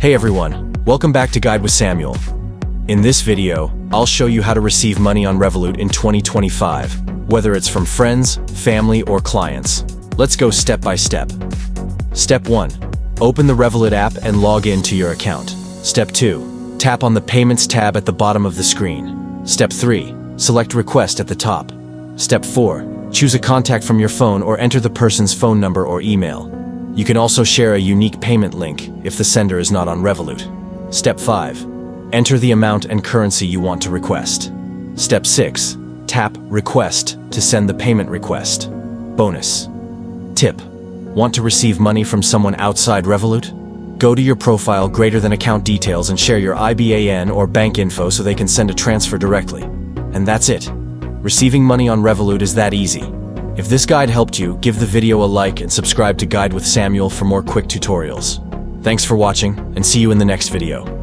Hey everyone, welcome back to Guide with Samuel. In this video, I'll show you how to receive money on Revolut in 2025, whether it's from friends, family, or clients. Let's go step by step. Step 1. Open the Revolut app and log in to your account. Step 2. Tap on the Payments tab at the bottom of the screen. Step 3. Select Request at the top. Step 4. Choose a contact from your phone or enter the person's phone number or email. You can also share a unique payment link if the sender is not on Revolut. Step 5. Enter the amount and currency you want to request. Step 6. Tap Request to send the payment request. Bonus tip: want to receive money from someone outside Revolut? Go to your profile greater than account details and share your IBAN or bank info so they can send a transfer directly. And that's it. Receiving money on Revolut is that easy. If this guide helped you, give the video a like and subscribe to Guide with Samuel for more quick tutorials. Thanks for watching, and see you in the next video.